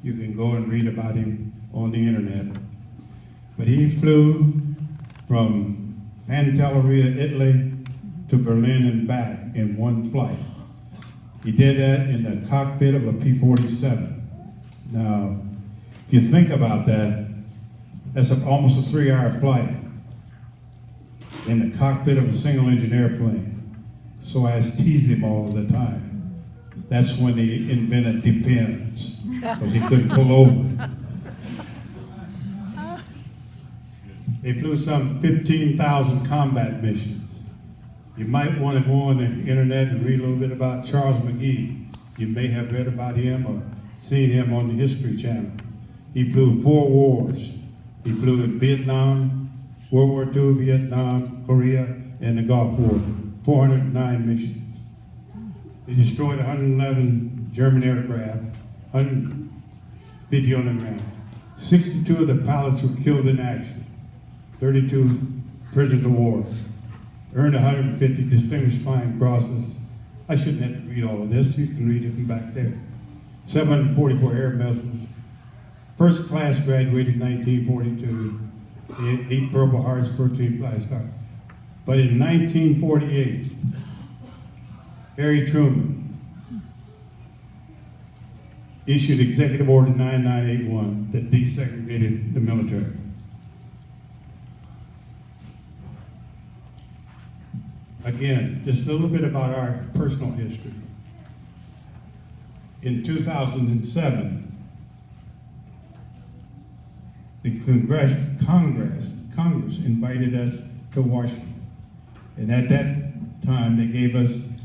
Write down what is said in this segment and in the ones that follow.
You can go and read about him on the internet. But he flew from Pantelleria, Italy to Berlin and back in one flight. He did that in the cockpit of a P-47. Now, if you think about that, that's almost a 3-hour flight in the cockpit of a single-engine airplane. So I teased him all the time. That's when he invented Depends, because he couldn't pull over. They flew some 15,000 combat missions. You might want to go on the internet and read a little bit about Charles McGee. You may have read about him or seen him on the History Channel. He flew 4 wars. He flew in Vietnam, World War II, Vietnam, Korea, and the Gulf War. 409 missions. He destroyed 111 German aircraft, 150 on the ground. 62 of the pilots were killed in action. 32 prisoners of war. Earned 150 distinguished flying crosses. I shouldn't have to read all of this. You can read it from back there. 744 air medals. First class graduated in 1942. He had 8 Purple Hearts, 14 Flying Stars. But in 1948, Harry Truman issued Executive Order 9981 that desegregated the military. Again, just a little bit about our personal history. In 2007, the Congress invited us to Washington. And at that time, they gave us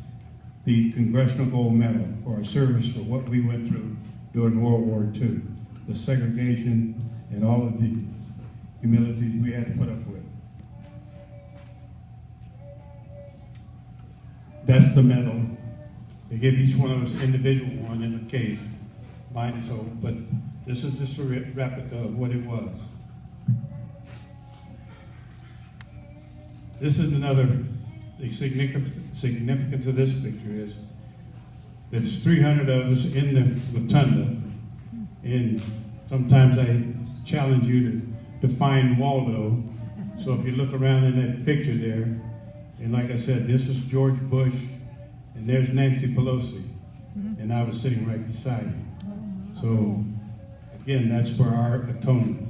the Congressional Gold Medal for our service for what we went through during World War II, the segregation and all of the humilities we had to put up with. That's the medal. They give each one of us individual one in a case. Mine is old, but this is just a replica of what it was. This is another, the significance of this picture is that there's 300 of us in the rotunda, and sometimes I challenge you to find Waldo. So if you look around in that picture there, and like I said, this is George Bush, and there's Nancy Pelosi, and I was sitting right beside him. So again, that's for our atonement.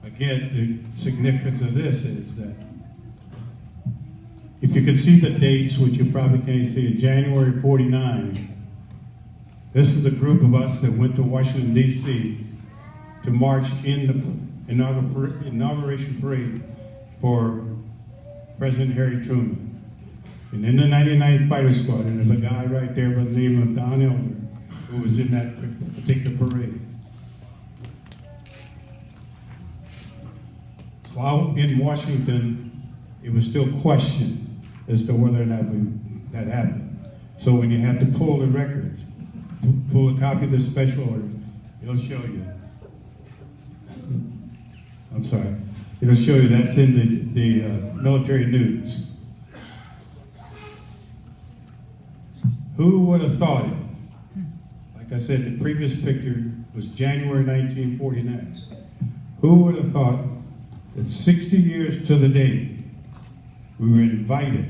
Again, the significance of this is that if you can see the dates, which you probably can't see, in January 49, this is the group of us that went to Washington, D.C. to march in the inauguration parade for President Harry Truman. And in the 99th Fighter Squadron, there's a guy right there by the name of Don Elder who was in that particular parade. While in Washington, it was still questioned as to whether or not that happened. So when you have to pull the records, pull a copy of the special orders, it'll show you. I'm sorry. It'll show you that's in the military news. Who would have thought it? Like I said, the previous picture was January 1949. Who would have thought that 60 years to the day, we were invited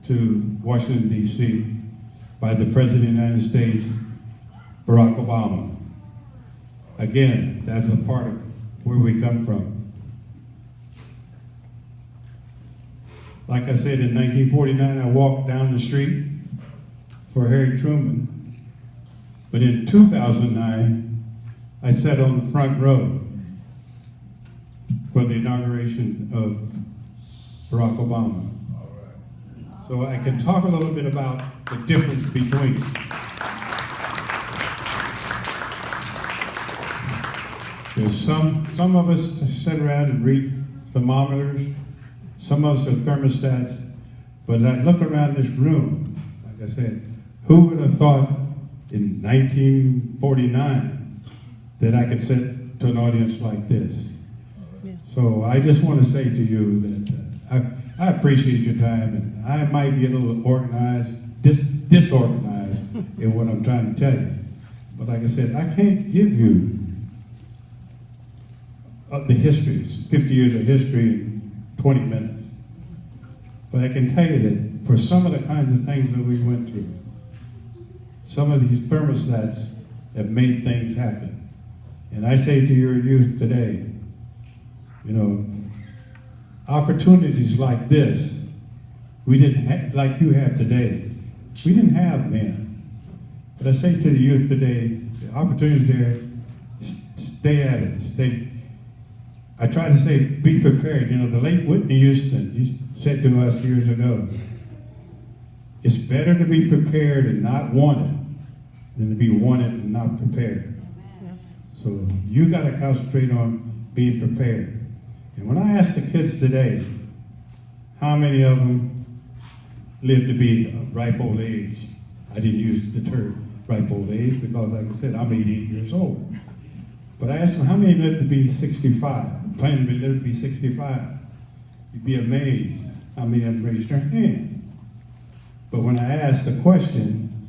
to Washington, D.C. by the President of the United States, Barack Obama. Again, that's a part of where we come from. Like I said, in 1949, I walked down the street for Harry Truman. But in 2009, I sat on the front row for the inauguration of Barack Obama. So I can talk a little bit about the difference between. There's some of us sit around and read thermometers, some of us are thermostats, but as I look around this room, like I said, who would have thought in 1949 that I could sit to an audience like this? Yeah. So I just want to say to you that I appreciate your time, and I might be a little organized, disorganized in what I'm trying to tell you. But like I said, I can't give you the histories, 50 years of history in 20 minutes. But I can tell you that for some of the kinds of things that we went through, some of these thermostats have made things happen. And I say to your youth today, you know, opportunities like this, we didn't have, like you have today, we didn't have then. But I say to the youth today, the opportunities there, stay at it, I try to say, be prepared. You know, the late Whitney Houston, he said to us years ago, it's better to be prepared and not wanted than to be wanted and not prepared. So you got to concentrate on being prepared. And when I ask the kids today, how many of them live to be a ripe old age? I didn't use the term ripe old age because, like I said, I'm 88 years old. But I asked them, how many live to be 65? Plan to live to be 65. You'd be amazed how many of them raised their hand. But when I asked the question,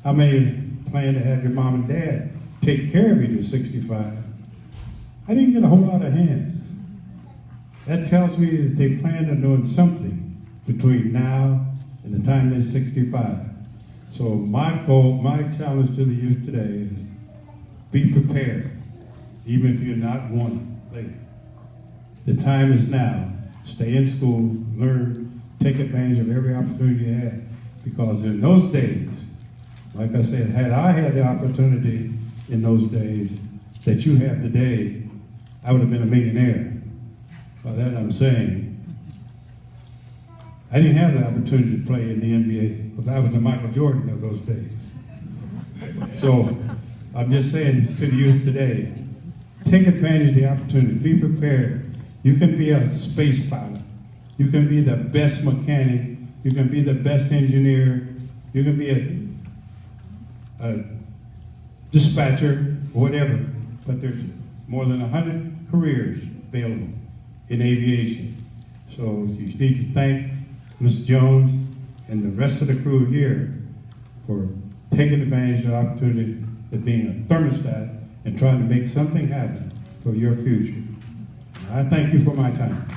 how many plan to have your mom and dad take care of you to 65? I didn't get a whole lot of hands. That tells me that they plan on doing something between now and the time they're 65. So my goal, my challenge to the youth today is be prepared, even if you're not wanted later. The time is now. Stay in school, learn, take advantage of every opportunity you have. Because in those days, like I said, had I had the opportunity in those days that you have today, I would have been a millionaire. By that I'm saying, I didn't have the opportunity to play in the NBA because I was the Michael Jordan of those days. So I'm just saying to the youth today, take advantage of the opportunity, be prepared. You can be a space pilot. You can be the best mechanic. You can be the best engineer. You can be a dispatcher, whatever. But there's more than 100 careers available in aviation. So you need to thank Ms. Jones and the rest of the crew here for taking advantage of the opportunity of being a thermostat and trying to make something happen for your future. I thank you for my time.